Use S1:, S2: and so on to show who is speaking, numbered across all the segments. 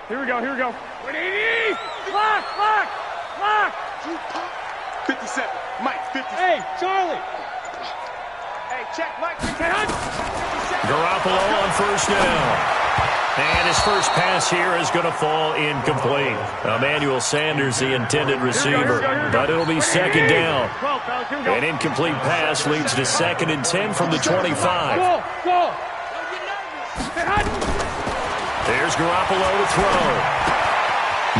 S1: Here we go. 180. Lock.
S2: 57. Mike, 57.
S1: Hey, Charlie. Hey, check, Mike. 57.
S3: Garoppolo on first down. And his first pass here is going to fall incomplete. Emmanuel Sanders, the intended receiver. But it'll be second down. An incomplete pass leads to 2nd and 10 from the 25.
S1: Go.
S3: There's Garoppolo to throw.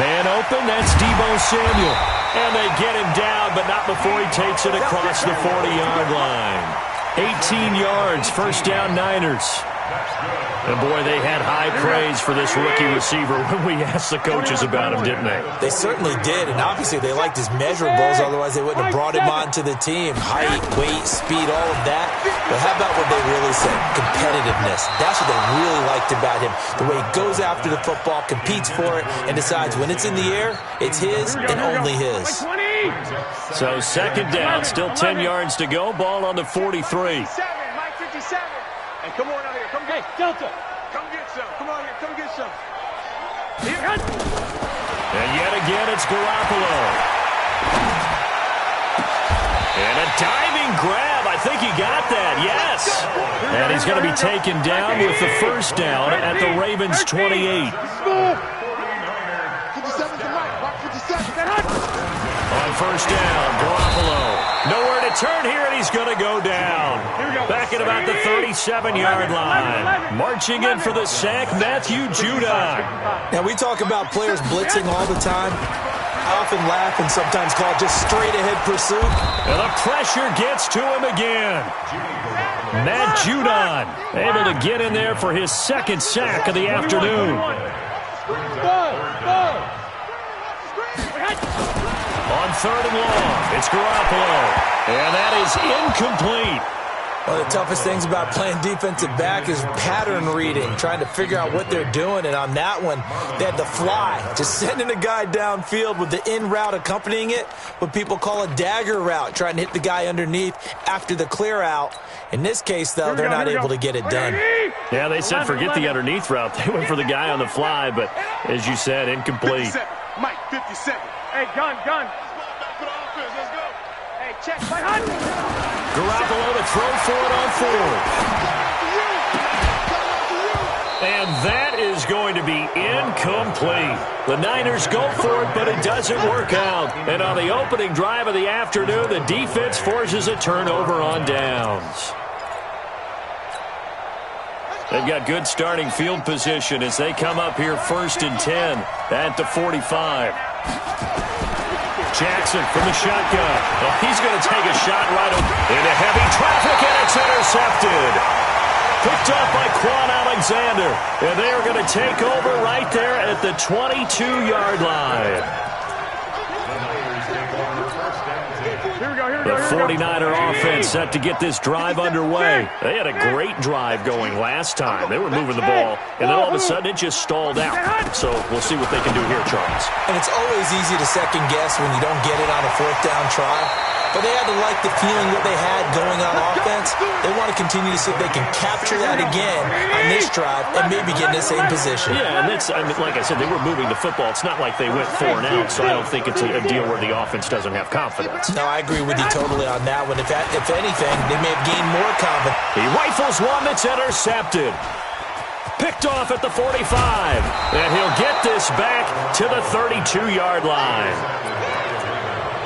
S3: Man open, that's Deebo Samuel. And they get him down, but not before he takes it across the 40-yard line. 18 yards, first down Niners. And, boy, they had high praise for this rookie receiver when we asked the coaches about him, didn't they?
S4: They certainly did, and obviously they liked his measurables, otherwise they wouldn't have brought him onto the team. Height, weight, speed, all of that. But how about what they really said? Competitiveness. That's what they really liked about him. The way he goes after the football, competes for it, and decides when it's in the air, it's his and only his.
S3: So second down, still 10 yards to go. Ball on the 43.
S2: Mike, 57. Hey, come on out here. Come get
S1: Delta.
S2: Come get some. Come on here. Come get some.
S3: And yet again, it's Garoppolo. And a diving grab. I think he got that. Yes. And he's going to be taken down with the first down at the Ravens' 28.
S2: 57 to Mike. Rock 57.
S3: On first down, Garoppolo. Nowhere to turn here, and he's going to go down. Back at about the 37-yard line. Marching in for the sack, Matthew Judon.
S4: Now, we talk about players blitzing all the time. I often laugh and sometimes call it just straight-ahead pursuit.
S3: And the pressure gets to him again. Matt Judon able to get in there for his second sack of the afternoon. On third and long, it's Garoppolo. And that is incomplete.
S4: One of the toughest things about playing defensive back is pattern reading, trying to figure out what they're doing. And on that one, they had the fly, just sending a guy downfield with the in route accompanying it, what people call a dagger route, trying to hit the guy underneath after the clear out. In this case, though, they're not able to get it done.
S3: Yeah, they said forget the underneath route. They went for the guy on the fly, but as you said, incomplete.
S2: 57. Mike, 57.
S1: Hey, gun.
S2: Let's go.
S1: Hey, check, Mike Hunt.
S3: Garoppolo to throw for it on fourth. And that is going to be incomplete. The Niners go for it, but it doesn't work out. And on the opening drive of the afternoon, the defense forces a turnover on downs. They've got good starting field position as they come up here 1st and 10 at the 45. Jackson from the shotgun. Well, he's going to take a shot right into heavy traffic, and it's intercepted. Picked up by Quan Alexander. And they are going to take over right there at the 22-yard line. The 49er offense set to get this drive underway. They had a great drive going last time. They were moving the ball, and then all of a sudden it just stalled out. So we'll see what they can do here, Charles.
S4: And it's always easy to second guess when you don't get it on a 4th down try. But they had to like the feeling that they had going on offense. They want to continue to see if they can capture that again on this drive and maybe get in the same position.
S3: Yeah, and that's, I mean, like I said, they were moving the football. It's not like they went 4 and out, so I don't think it's a deal where the offense doesn't have confidence.
S4: No, I agree with you totally on that one. If anything, they may have gained more confidence.
S3: He rifles one that's intercepted. Picked off at the 45. And he'll get this back to the 32-yard line.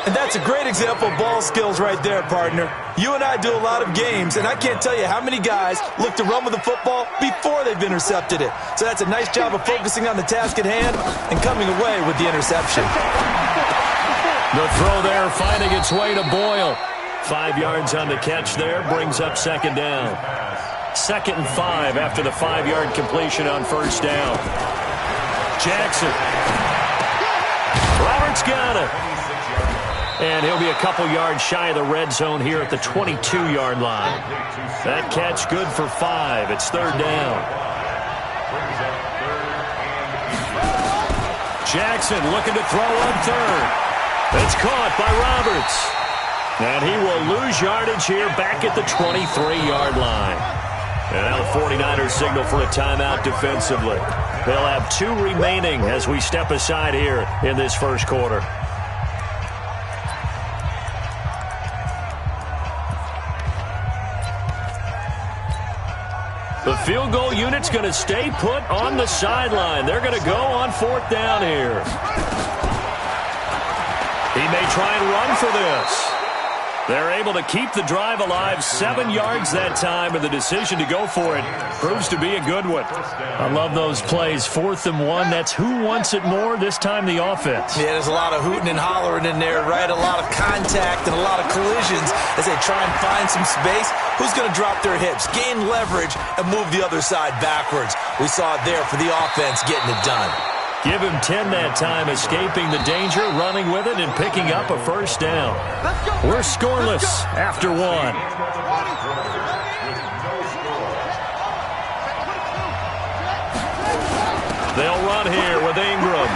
S4: And that's a great example of ball skills right there, partner. You and I do a lot of games, and I can't tell you how many guys look to run with the football before they've intercepted it. So that's a nice job of focusing on the task at hand and coming away with the interception.
S3: The throw there finding its way to Boyle. 5 yards on the catch there, brings up second down. 2nd and 5 after the 5-yard completion on first down. Jackson. Roberts got it. And he'll be a couple yards shy of the red zone here at the 22-yard line. That catch good for 5. It's 3rd down. Jackson looking to throw on 3rd. It's caught by Roberts. And he will lose yardage here back at the 23-yard line. And now the 49ers signal for a timeout defensively. They'll have 2 remaining as we step aside here in this first quarter. The field goal unit's going to stay put on the sideline. They're going to go on 4th down here. He may try and run for this. They're able to keep the drive alive, 7 yards that time, and the decision to go for it proves to be a good one. I love those plays. 4th and 1, that's who wants it more, this time the offense.
S4: Yeah, there's a lot of hooting and hollering in there, right? A lot of contact and a lot of collisions as they try and find some space. Who's going to drop their hips, gain leverage, and move the other side backwards? We saw it there for the offense getting it done.
S3: Give him 10 that time, escaping the danger, running with it, and picking up a first down. We're scoreless after 1. They'll run here with Ingram.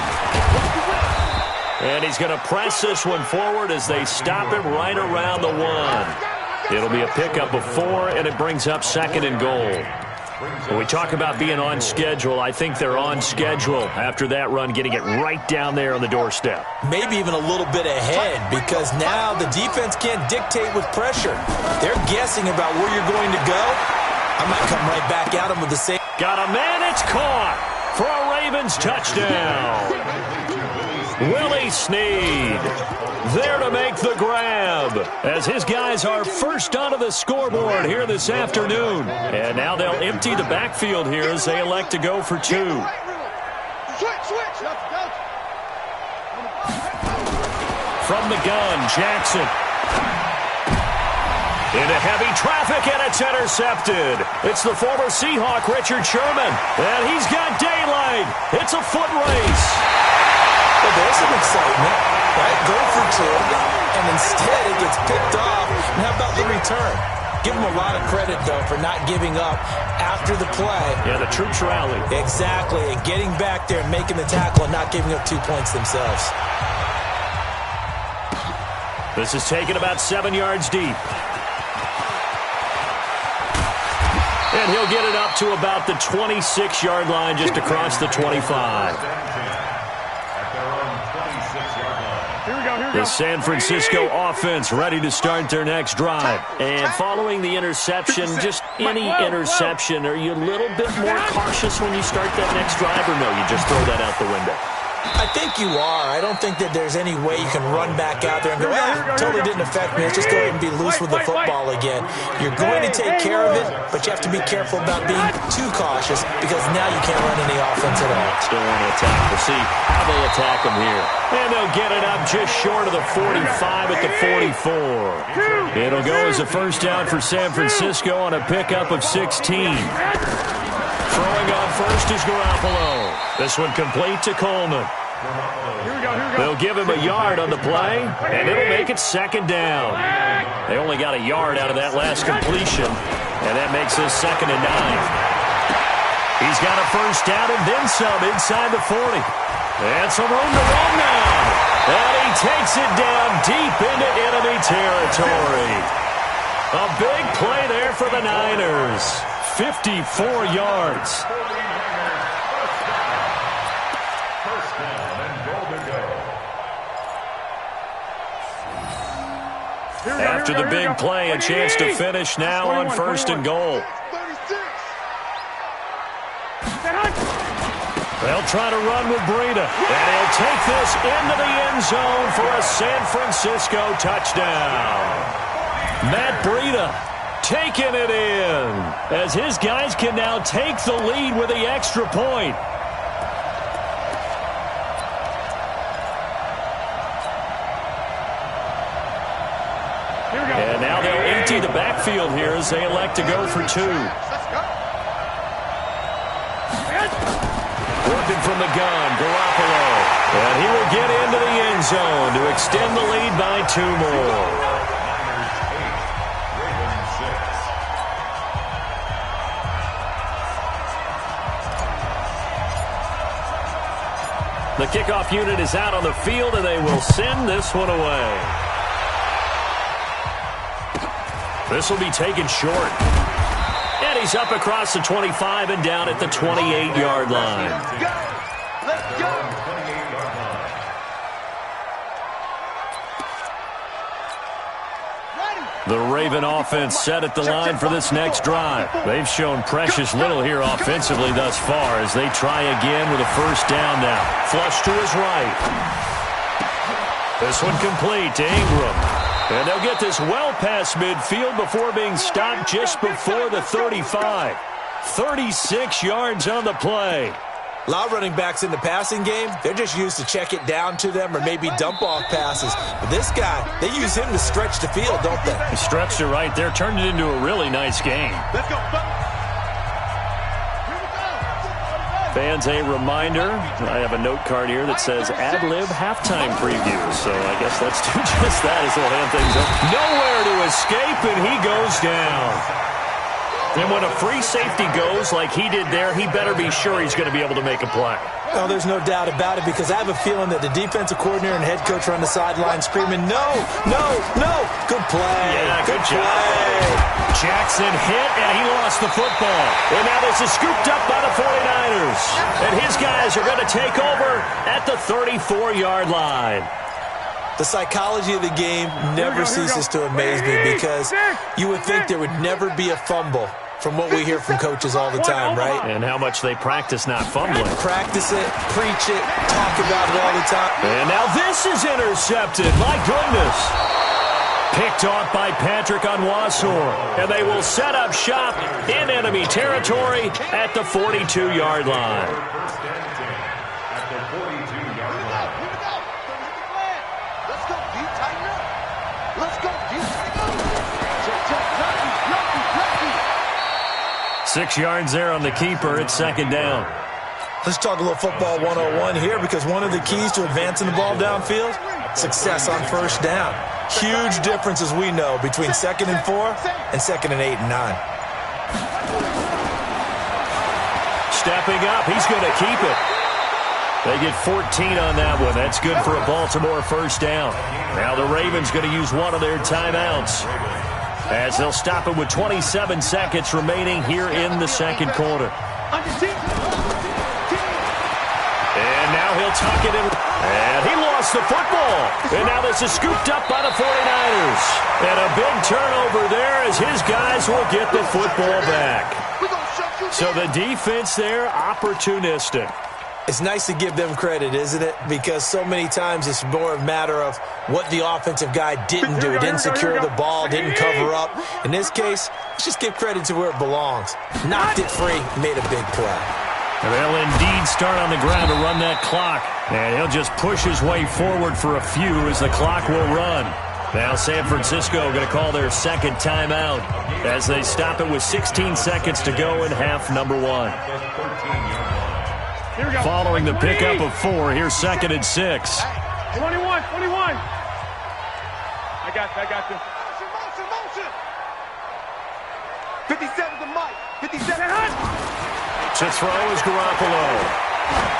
S3: And he's going to press this one forward as they stop him right around the 1. It'll be a pickup of 4, and it brings up 2nd and goal. When we talk about being on schedule, I think they're on schedule after that run, getting it right down there on the doorstep.
S4: Maybe even a little bit ahead, because now the defense can't dictate with pressure. They're guessing about where you're going to go. I might come right back at them with the same.
S3: Got a man, it's caught for a Ravens touchdown. Willie Snead there to make the grab as his guys are first onto the scoreboard here this afternoon. And now they'll empty the backfield here as they elect to go for 2. From the gun, Jackson. Into heavy traffic, and it's intercepted. It's the former Seahawk, Richard Sherman. And he's got daylight. It's a foot race.
S4: Well, there's some excitement, right? Go for 2, and instead it gets picked off. And how about the return? Give them a lot of credit, though, for not giving up after the play.
S3: Yeah, the troops rallied.
S4: Exactly, and getting back there and making the tackle and not giving up 2 points themselves.
S3: This is taken about 7 yards deep. And he'll get it up to about the 26-yard line, just across the 25. The San Francisco offense ready to start their next drive. And following the interception, just any interception, are you a little bit more cautious when you start that next drive, or no, you just throw that out the window?
S4: I think you are. I don't think that there's any way you can run back out there and go, totally didn't affect me. Let's just go ahead and be loose with the football again. You're going to take care of it, but you have to be careful about being too cautious, because now you can't run any offense at all.
S3: Still want to attack. We'll see how they attack them here. And they'll get it up just short of the 45 at the 44. It'll go as a first down for San Francisco on a pickup of 16. Throwing on first is Garoppolo. This one complete to Coleman. They'll give him a yard on the play, and it'll make it 2nd down. They only got a yard out of that last completion, and that makes this 2nd and 9. He's got a first down and then some inside the 40. And some room to run now. And he takes it down deep into enemy territory. A big play there for the Niners. 54 yards. After the big play, a chance to finish now on 1st and goal. They'll try to run with Breida, and he'll take this into the end zone for a San Francisco touchdown. Matt Breida taking it in as his guys can now take the lead with the extra point. And now they'll empty the backfield here as they elect to go for 2. Working from the gun, Garoppolo. And he will get into the end zone to extend the lead by 2 more. The kickoff unit is out on the field, and they will send this one away. This will be taken short. And plays up across the 25 and down at the 28-yard line.
S1: Let's go.
S3: The Raven offense set at the line for this next drive. They've shown precious little here offensively thus far as they try again with a first down now. Flush to his right. This one complete to Ingram. And they'll get this well past midfield before being stopped just before the 35. 36 yards on the play.
S4: A lot of running backs in the passing game, they're just used to check it down to them or maybe dump off passes. But this guy, they use him to stretch the field, don't they?
S3: He stretched it right there, turned it into a really nice game.
S2: Let's go.
S3: Fans, a reminder, I have a note card here that says ad-lib halftime preview. So I guess let's do just that as we'll hand things up. Nowhere to escape, and he goes down. And when a free safety goes like he did there, he better be sure he's going to be able to make a play.
S4: Oh, there's no doubt about it, because I have a feeling that the defensive coordinator and head coach are on the sideline screaming, no, no, no. Good play.
S3: Yeah, good job. Jackson hit, and he lost the football. And now this is scooped up by the 49ers. And his guys are going to take over at the 34-yard line.
S4: The psychology of the game never ceases to amaze me, because you would think there would never be a fumble from what we hear from coaches all the time, right?
S3: And how much they practice not fumbling.
S4: Practice it, preach it, talk about it all the time.
S3: And now this is intercepted. My goodness. Picked off by Patrick Onwuasor. And they will set up shop in enemy territory at the 42-yard line. Six yards there on the keeper. It's second down.
S4: Let's talk a little football 101 here, because one of the keys to advancing the ball downfield, success on first down. Huge difference, as we know, between 2nd and 4 and 2nd and 8 and 9.
S3: Stepping up, he's going to keep it. They get 14 on that one. That's good for a Baltimore first down. Now the Ravens going to use one of their timeouts, as they'll stop it with 27 seconds remaining here in the second quarter. And now he'll tuck it in. And he lost the football. And now this is scooped up by the 49ers. And a big turnover there as his guys will get the football back. So the defense there, opportunistic.
S4: It's nice to give them credit, isn't it? Because so many times it's more a matter of what the offensive guy didn't do. Didn't secure the ball, didn't cover up. In this case, let's just give credit to where it belongs. Knocked it free, made a big play.
S3: And they'll indeed start on the ground to run that clock. And he'll just push his way forward for a few as the clock will run. Now San Francisco going to call their second timeout as they stop it with 16 seconds to go in half number one. Following the pickup of 4, here's 2nd and 6.
S1: 21. I got this. Motion. 57 to Mike. 57.
S3: To throw is Garoppolo.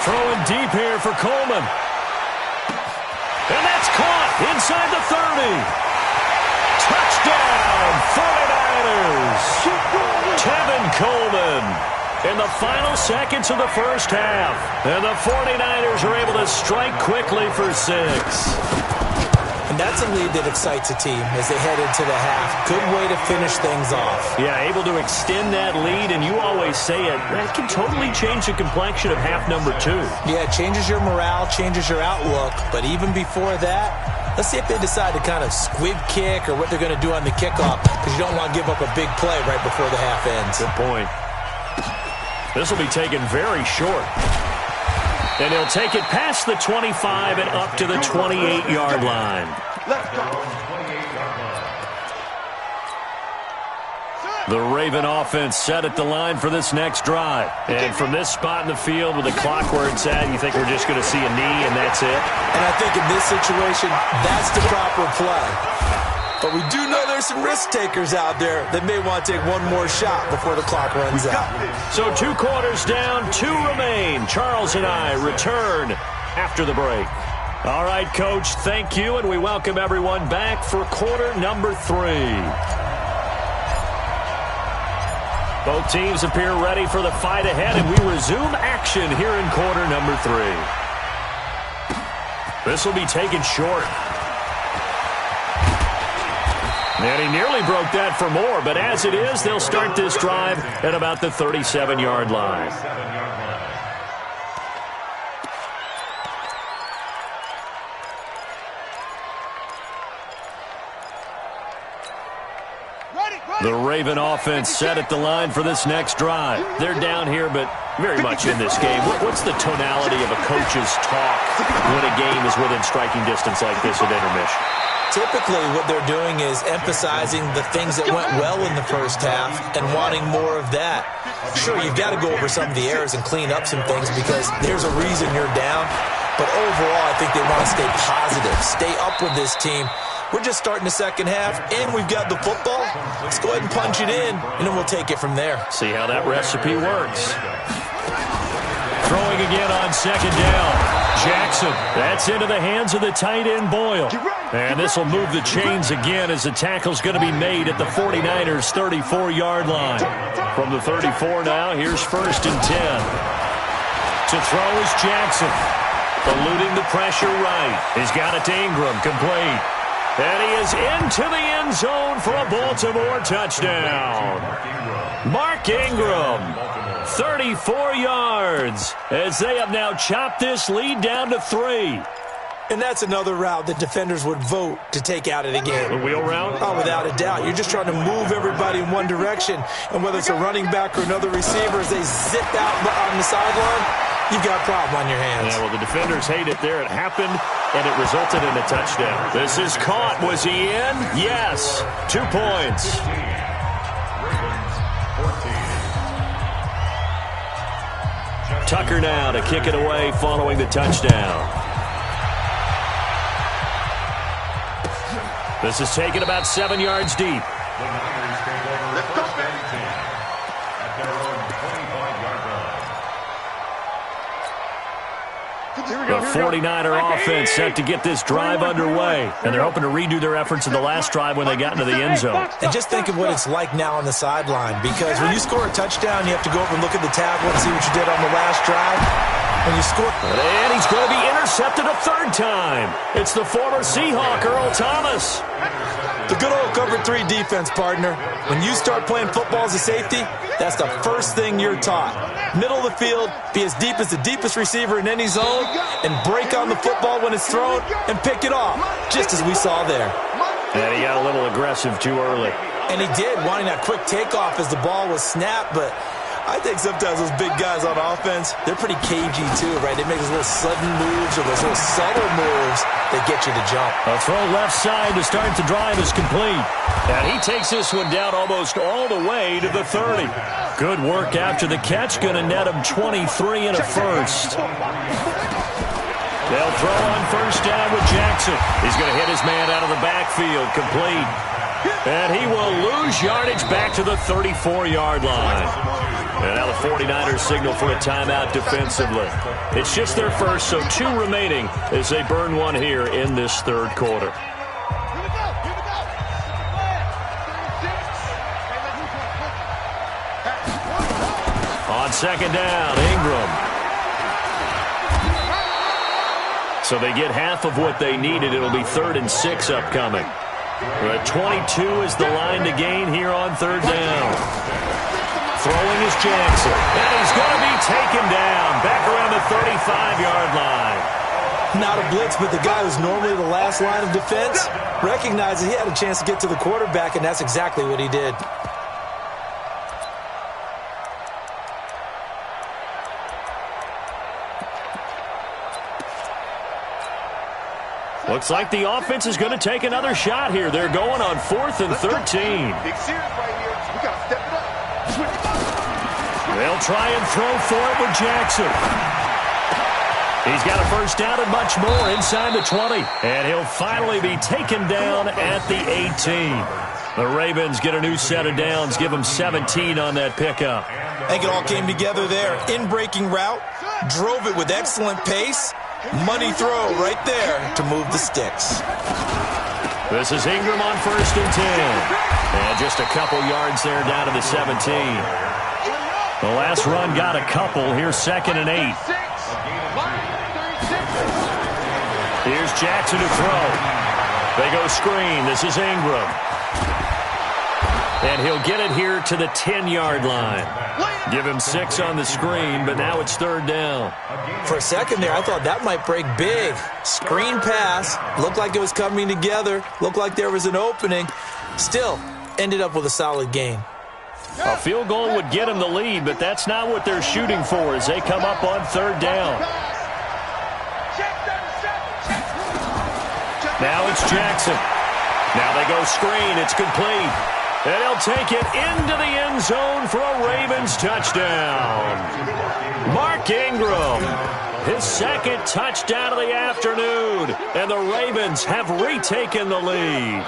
S3: Throwing deep here for Coleman. And that's caught inside the 30. Touchdown, 49ers. Tevin Coleman. In the final seconds of the first half. And the 49ers are able to strike quickly for 6.
S4: And that's a lead that excites a team as they head into the half. Good way to finish things off.
S3: Yeah, able to extend that lead, and you always say it, that can totally change the complexion of half number 2.
S4: Yeah, it changes your morale, changes your outlook. But even before that, let's see if they decide to kind of squib kick or what they're going to do on the kickoff, because you don't want to give up a big play right before the half ends.
S3: Good point. This will be taken very short. And he'll take it past the 25 and up to the 28-yard line. The Raven offense set at the line for this next drive. And from this spot in the field with the clock where it's at, you think we're just going to see a knee and that's it?
S4: And I think in this situation, that's the proper play. But we do know there's some risk takers out there that may want to take one more shot before the clock runs out.
S3: So 2 quarters down, 2 remain. Charles and I return after the break. All right, Coach, thank you, and we welcome everyone back for quarter number 3. Both teams appear ready for the fight ahead, and we resume action here in quarter number 3. This will be taken short. And he nearly broke that for more, but as it is, they'll start this drive at about the 37-yard line. The Raven offense set at the line for this next drive. They're down here, but very much in this game. What's the tonality of a coach's talk when a game is within striking distance like this at intermission?
S4: Typically, what they're doing is emphasizing the things that went well in the first half and wanting more of that. Sure, you've got to go over some of the errors and clean up some things because there's a reason you're down. But overall, I think they want to stay positive, stay up with this team. We're just starting the second half, and we've got the football. Let's go ahead and punch it in, and then we'll take it from there.
S3: See how that recipe works. Throwing again on second down. Jackson, that's into the hands of the tight end Boyle. And this will move the chains again as the tackle's going to be made at the 49ers' 34-yard line. From the 34 now, here's 1st and 10. To throw is Jackson. Eluding the pressure right. He's got it to Ingram, complete. And he is into the end zone for a Baltimore touchdown. Mark Ingram, 34 yards, as they have now chopped this lead down to 3.
S4: And that's another route that defenders would vote to take out of the game.
S3: The wheel route?
S4: Oh, without a doubt. You're just trying to move everybody in one direction. And whether it's a running back or another receiver, as they zip out on the sideline, you've got a problem on your hands.
S3: Yeah, well, the defenders hate it there. It happened, and it resulted in a touchdown. This is caught. Was he in? Yes. 2 points. Tucker now to kick it away following the touchdown. This is taken about 7 yards deep. The 49er offense set to get this drive underway, and they're hoping to redo their efforts in the last drive when they got into the end zone.
S4: And just think of what it's like now on the sideline, because when you score a touchdown, you have to go over and look at the tablet and see what you did on the last drive. When you score,
S3: and he's going to be intercepted a 3rd time. It's the former Seahawk, Earl Thomas.
S4: The good old cover 3 defense, partner. When you start playing football as a safety, that's the first thing you're taught. Middle of the field, be as deep as the deepest receiver in any zone, and break on the football when it's thrown and pick it off, just as we saw there.
S3: And he got a little aggressive too early.
S4: And he did, wanting that quick takeoff as the ball was snapped, but I think sometimes those big guys on offense, they're pretty cagey too, right? They make those little sudden moves or those little subtle moves that get you to jump.
S3: A throw left side to start the drive is complete. And he takes this one down almost all the way to the 30. Good work after the catch. Going to net him 23 and a first. They'll throw on 1st down with Jackson. He's going to hit his man out of the backfield. Complete. And he will lose yardage back to the 34-yard line. And now the 49ers signal for a timeout defensively. It's just their first, so 2 remaining as they burn one here in this 3rd quarter. On 2nd down, Ingram. So they get half of what they needed. It'll be 3rd and 6 upcoming. 22 is the line to gain here on 3rd down. Throwing is Jackson. And he's going to be taken down back around the 35-yard line.
S4: Not a blitz, but the guy who's normally the last line of defense recognizes he had a chance to get to the quarterback, and that's exactly what he did.
S3: Looks like the offense is going to take another shot here. They're going on 4th and 13.
S2: Big series right here. We got to step it up.
S3: They'll try and throw for it with Jackson. He's got a 1st down and much more inside the 20. And he'll finally be taken down at the 18. The Ravens get a new set of downs, give them 17 on that pickup.
S4: I think it all came together there. In-breaking route, drove it with excellent pace. Money throw right there to move the sticks.
S3: This is Ingram on 1st and 10. And just a couple yards there down to the 17. The last run got a couple. Here's 2nd and 8. Here's Jackson to throw. They go screen. This is Ingram. And he'll get it here to the 10-yard line. Give him 6 on the screen, but now it's 3rd down.
S4: For a second there, I thought that might break big. Screen pass. Looked like it was coming together. Looked like there was an opening. Still, ended up with a solid gain.
S3: A field goal would get him the lead, but that's not what they're shooting for as they come up on 3rd down. Now it's Jackson. Now they go screen. It's complete. And he'll take it into the end zone for a Ravens touchdown. Mark Ingram, his 2nd touchdown of the afternoon. And the Ravens have retaken the lead.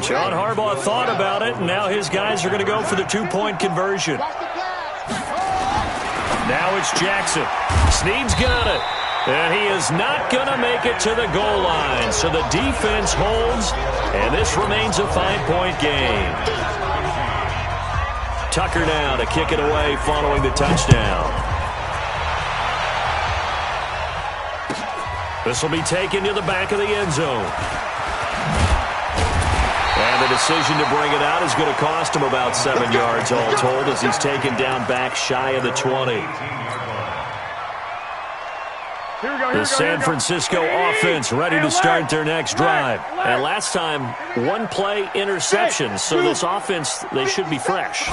S3: John Harbaugh thought about it, and now his guys are going to go for the 2-point conversion. Now it's Jackson. Snead's got it. And he is not going to make it to the goal line. So the defense holds, and this remains a 5-point game. Tucker now to kick it away following the touchdown. This will be taken to the back of the end zone. And the decision to bring it out is going to cost him about 7 yards all told as he's taken down back shy of the 20. The San Francisco offense ready to start their next drive. And last time, 1-play interception. So this offense, they should be fresh.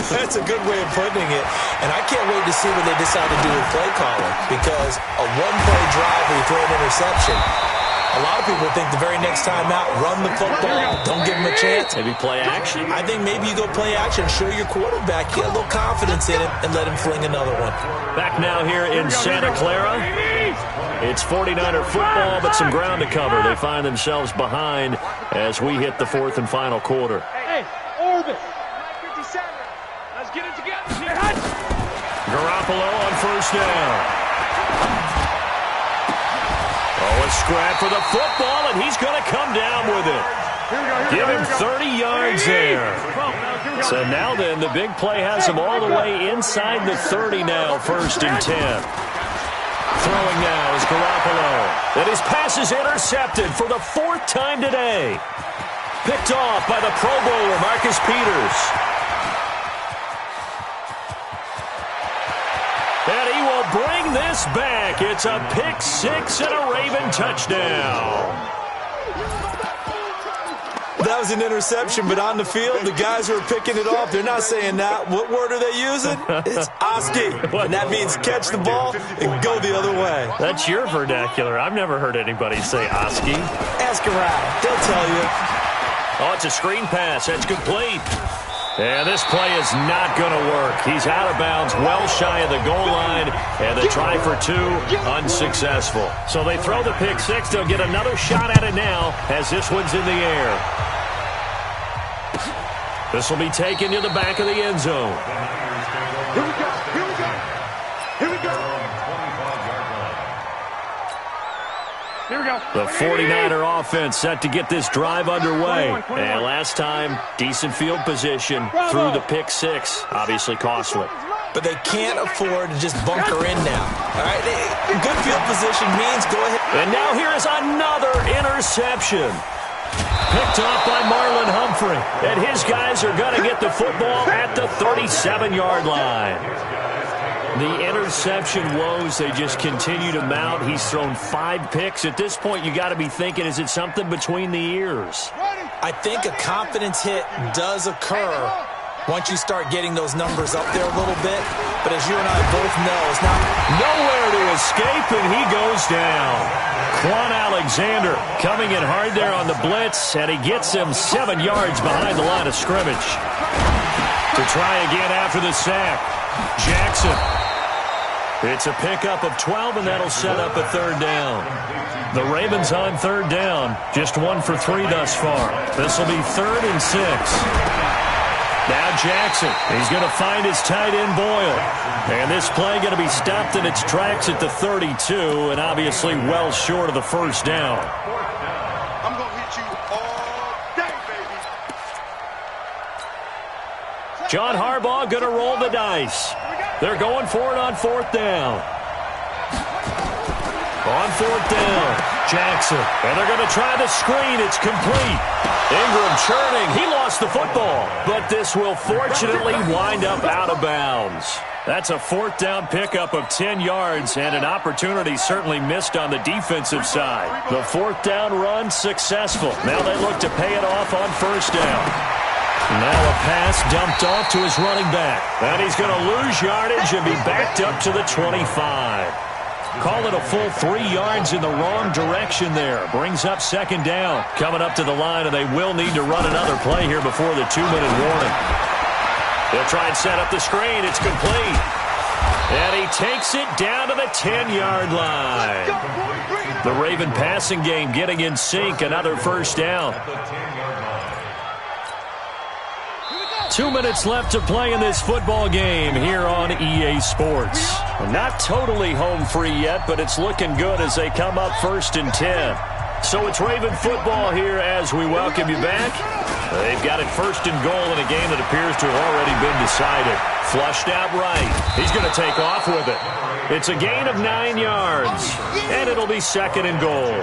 S4: That's a good way of putting it. And I can't wait to see what they decide to do with play calling. Because a 1-play drive where you throw an interception, a lot of people think the very next time out, run the football, don't give him a chance.
S3: Maybe play action?
S4: I think maybe you go play action, show your quarterback, get a little confidence in him, and let him fling another one.
S3: Back now here in Santa Clara. It's 49er football, but some ground to cover. They find themselves behind as we hit the 4th and final quarter.
S1: Hey, orbit. 57. Let's get it together.
S3: Garoppolo on 1st down. A scrap for the football, and he's going to come down with it. Give him 30 yards there. So now then, the big play has him all the way inside the 30 now, 1st and 10. Throwing now is Garoppolo. And his pass is intercepted for the 4th time today. Picked off by the Pro Bowler, Marcus Peters. And he will bring this back. It's a pick 6 and a Raven touchdown.
S4: That was an interception, but on the field, the guys who are picking it off, they're not saying that. What word are they using? It's Oski. And that means catch the ball and go the other way.
S3: That's your vernacular. I've never heard anybody say Oski.
S4: Ask around. They'll tell you.
S3: Oh, it's a screen pass. That's complete. And this play is not going to work. He's out of bounds, well shy of the goal line, and the try for 2, unsuccessful. So they throw the pick 6. They'll get another shot at it now as this one's in the air. This will be taken to the back of the end zone.
S2: Here we go. Here we go. Here we go.
S1: Here we go.
S3: The 49er offense set to get this drive underway. And last time, decent field position through the pick 6. Obviously costly.
S4: But they can't afford to just bunker in now. All right? Good field position means go ahead.
S3: And now here is another interception. Picked off by Marlon Humphrey. And his guys are going to get the football at the 37-yard line. The interception woes, they just continue to mount. He's thrown 5 picks. At this point, you got to be thinking, is it something between the ears?
S4: I think a confidence hit does occur once you start getting those numbers up there a little bit. But as you and I both know, it's not
S3: nowhere to escape, and he goes down. Quan Alexander coming in hard there on the blitz, and he gets him 7 yards behind the line of scrimmage. To try again after the sack, Jackson. It's a pickup of 12, and that'll set up a 3rd down. The Ravens on 3rd down, just 1 for 3 thus far. This will be 3rd and 6. Now Jackson. He's going to find his tight end Boyle. And this play going to be stopped in its tracks at the 32, and obviously well short of the first down.
S2: I'm going to hit you all day, baby.
S3: John Harbaugh going to roll the dice. They're going for it on fourth down. On fourth down, Jackson. And they're going to try the screen. It's complete. Ingram churning. He lost the football. But this will fortunately wind up out of bounds. That's a fourth down pickup of 10 yards and an opportunity certainly missed on the defensive side. The fourth down run successful. Now they look to pay it off on first down. Now a pass dumped off to his running back. And he's going to lose yardage and be backed up to the 25. Call it a full 3 yards in the wrong direction there. Brings up second down. Coming up to the line, and they will need to run another play here before the 2-minute warning. They'll try and set up the screen. It's complete. And he takes it down to the 10-yard line. The Raven passing game getting in sync. Another first down. 2 minutes left to play in this football game here on EA Sports. Not totally home free yet, but it's looking good as they come up 1st and 10. So it's Raven football here as we welcome you back. They've got it 1st and goal in a game that appears to have already been decided. Flushed out right. He's going to take off with it. It's a gain of 9 yards, and it'll be 2nd and goal.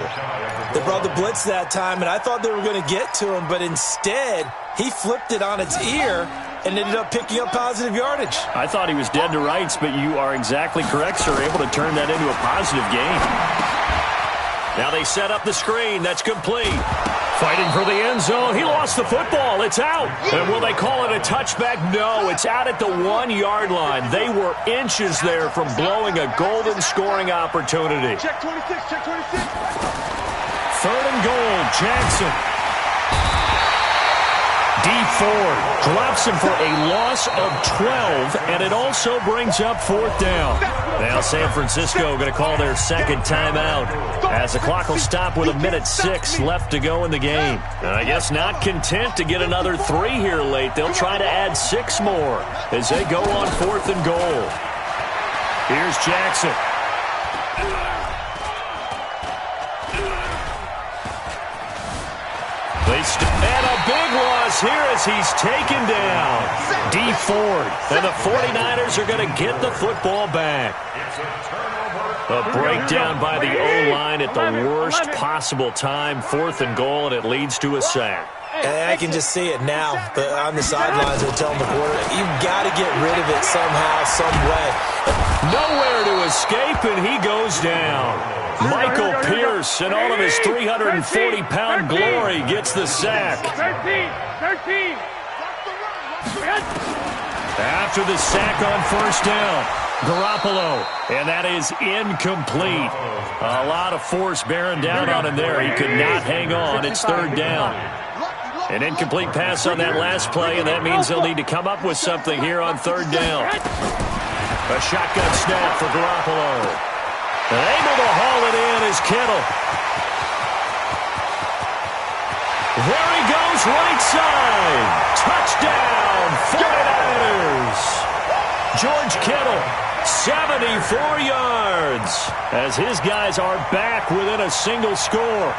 S4: They brought the blitz that time, and I thought they were going to get to him, but instead he flipped it on its ear and ended up picking up positive yardage.
S3: I thought he was dead to rights, but you are exactly correct, sir. Able to turn that into a positive gain. Now they set up the screen. That's complete. Fighting for the end zone. He lost the football. It's out. And will they call it a touchback? No, it's out at the 1-yard line. They were inches there from blowing a golden scoring opportunity.
S2: Check 26, check 26.
S3: 3rd and goal, Jackson. Deep forward. Drops him for a loss of 12, and it also brings up 4th down. Now San Francisco going to call their 2nd timeout as the clock will stop with 1:06 left to go in the game. And I guess not content to get another 3 here late. They'll try to add 6 more as they go on 4th and goal. Here's Jackson. And a big loss here as he's taken down. Deep forward. And the 49ers are going to get the football back. A breakdown by the O-line at the worst possible time. 4th and goal, and it leads to a sack.
S4: And I can just see it now. On the sidelines, they're telling the quarterback, you've got to get rid of it somehow, some way.
S3: Nowhere to escape, and he goes down. Michael Pierce, in all of his 340-pound glory, gets the sack.
S1: 13.
S3: After the sack on 1st down, Garoppolo, and that is incomplete. A lot of force bearing down on him there. He could not hang on. It's 3rd down. An incomplete pass on that last play, and that means they'll need to come up with something here on 3rd down. A shotgun snap for Garoppolo. And able to haul it in is Kittle. There he goes, right side. Touchdown, 49ers. George Kittle, 74 yards, as his guys are back within a single score.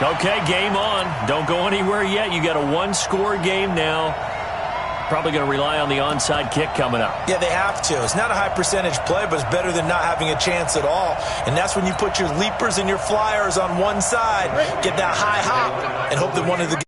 S3: Okay, game on. Don't go anywhere yet. You got a 1-score game now. Probably going to rely on the onside kick coming up.
S4: Yeah, they have to. It's not a high percentage play, but it's better than not having a chance at all. And that's when you put your leapers and your flyers on one side, get that high hop, and hope that one of the